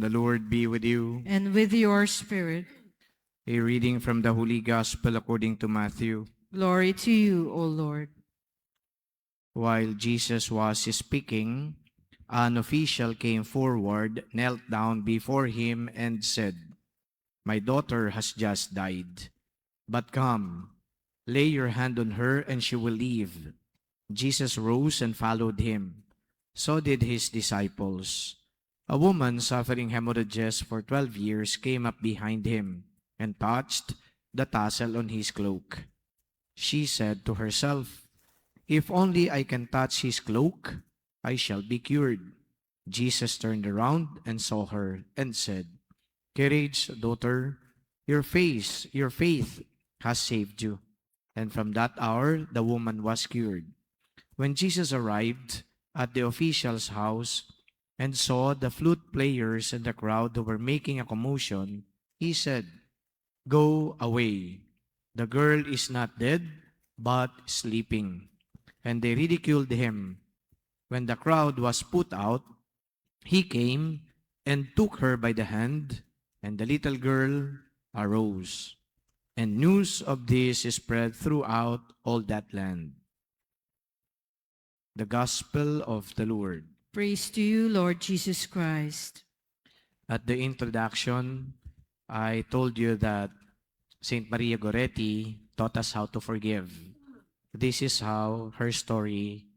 The Lord be with you. and with your spirit. A reading from the Holy Gospel according to Matthew. Glory to you, O Lord. While Jesus was speaking, an official came forward, knelt down before him, and said, "My daughter has just died, but come, lay your hand on her and she will live." Jesus rose and followed him. So did his disciples. A woman suffering hemorrhages for 12 years came up behind him and touched the tassel on his cloak. She said to herself, "If only I can touch his cloak, I shall be cured." Jesus turned around and saw her and said, "Courage, daughter, your faith has saved you." And from that hour, the woman was cured. When Jesus arrived at the official's house and saw the flute players and the crowd who were making a commotion, he said, "Go away. The girl is not dead, but sleeping." And they ridiculed him. When the crowd was put out, he came and took her by the hand, and the little girl arose. And news of this spread throughout all that land. The Gospel of the Lord. Praise to you, Lord Jesus Christ. At the introduction, I told you that Saint Maria Goretti taught us how to forgive. This is how her story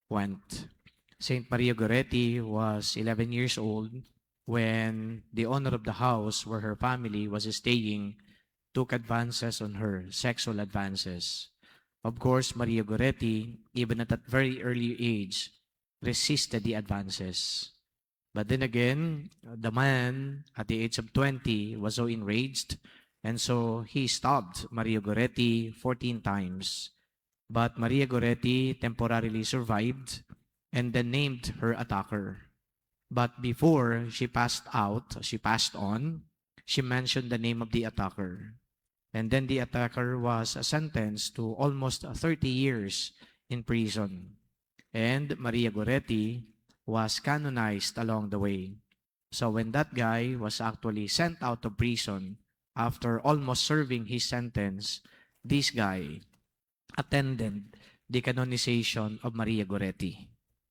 went. Saint Maria Goretti was 11 years old when the owner of the house where her family was staying took advances on her, sexual advances. Of course, Maria Goretti, even at that very early age, resisted the advances. But then again, the man at the age of 20 was so enraged, and so he stabbed Maria Goretti 14 times. But Maria Goretti temporarily survived and then named her attacker. But before she passed on, she mentioned the name of the attacker. And then the attacker was sentenced to almost 30 years in prison. And Maria Goretti was canonized along the way. So when that guy was actually sent out of prison after almost serving his sentence, this guy attended the canonization of Maria Goretti.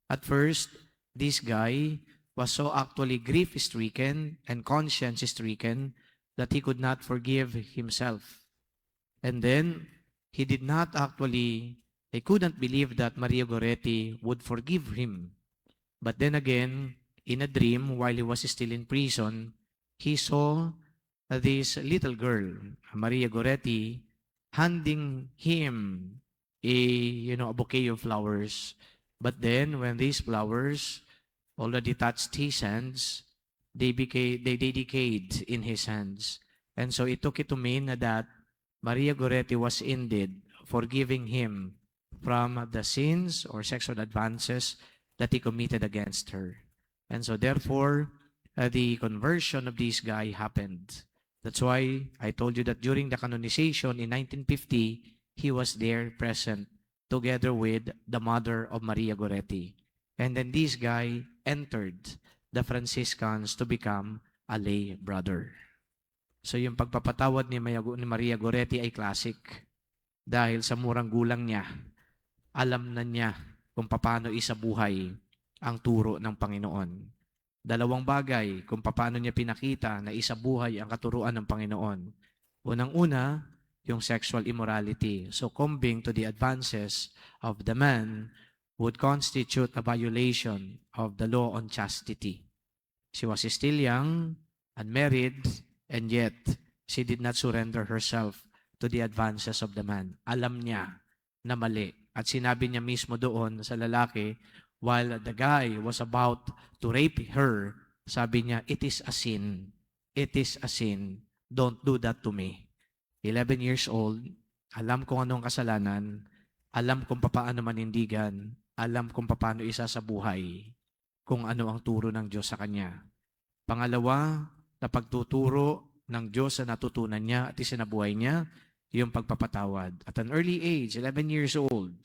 At first, this guy was so actually grief-stricken and conscience-stricken that he could not forgive himself. And then, he couldn't believe that Maria Goretti would forgive him. But then again, in a dream, while he was still in prison, he saw this little girl, Maria Goretti, handing him a bouquet of flowers. But then, when these flowers already touched his hands, they decayed in his hands. And so it took it to mean that Maria Goretti was indeed forgiving him from the sins or sexual advances that he committed against her. And so therefore, the conversion of this guy happened. That's why I told you that during the canonization in 1950, he was there present together with the mother of Maria Goretti. And then this guy entered the Franciscans to become a lay brother. So yung pagpapatawad ni Maria Goretti ay classic. Dahil sa murang gulang niya, alam na niya kung paano isabuhay ang turo ng Panginoon. Dalawang bagay kung paano niya pinakita na isabuhay ang katuruan ng Panginoon. Unang-una, yung sexual immorality. So succumbing to the advances of the man would constitute a violation of the law on chastity. She was still young, unmarried, and yet she did not surrender herself to the advances of the man. Alam niya na mali. At sinabi niya mismo doon sa lalaki, while the guy was about to rape her, sabi niya, "It is a sin. It is a sin. Don't do that to me." 11 years old, alam kung anong kasalanan, alam kung paano manindigan, alam kung paano isa sa buhay, kung ano ang turo ng Diyos sa kanya. Pangalawa, na pagtuturo ng Diyos na natutunan niya at isinabuhay niya, yung pagpapatawad. At an early age, 11 years old,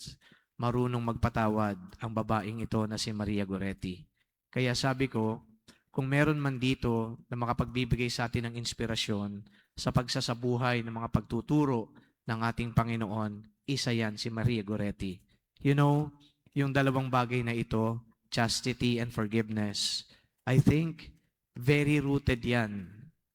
marunong magpatawad ang babaeng ito na si Maria Goretti. Kaya sabi ko, kung meron man dito na makapagbibigay sa atin ng inspirasyon sa pagsasabuhay ng mga pagtuturo ng ating Panginoon, isa yan si Maria Goretti. You know, yung dalawang bagay na ito, chastity and forgiveness, I think very rooted yan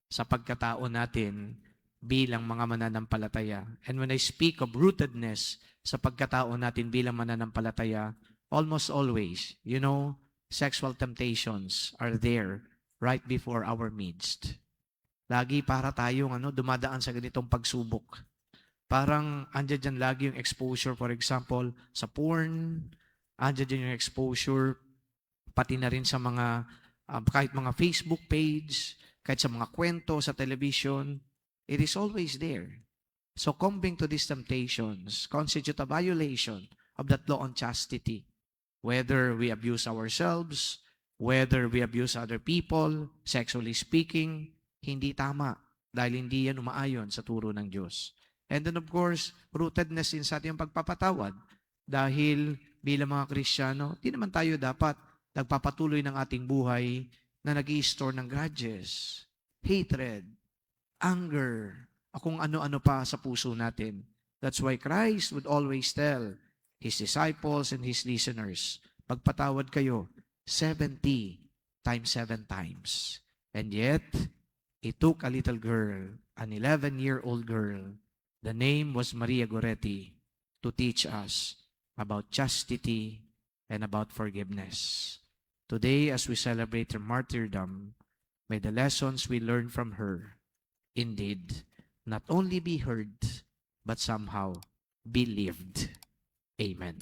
sa pagkatao natin bilang mga mananampalataya. And when I speak of rootedness sa pagkatao natin bilang mananampalataya, almost always, you know, sexual temptations are there right before our midst. Lagi para tayong dumadaan sa ganitong pagsubok. Parang andyan dyan lagi yung exposure, for example, sa porn, andyan dyan yung exposure, pati na rin sa mga, kahit mga Facebook page, kahit sa mga kwento sa television, it is always there. So succumbing to these temptations constitute a violation of that law on chastity. Whether we abuse ourselves, whether we abuse other people, sexually speaking, hindi tama dahil hindi yan umaayon sa turo ng Diyos. And then of course, rootedness in sa ating pagpapatawad dahil bilang mga Kristiyano, di naman tayo dapat nagpapatuloy ng ating buhay na nag-i-store ng grudges, hatred, anger, kung ano-ano pa sa puso natin. That's why Christ would always tell His disciples and His listeners, pagpatawad kayo 70 times 7 times. And yet, it took a little girl, an 11-year-old girl, the name was Maria Goretti, to teach us about chastity and about forgiveness. Today, as we celebrate her martyrdom, may the lessons we learn from her indeed not only be heard, but somehow be lived. Amen.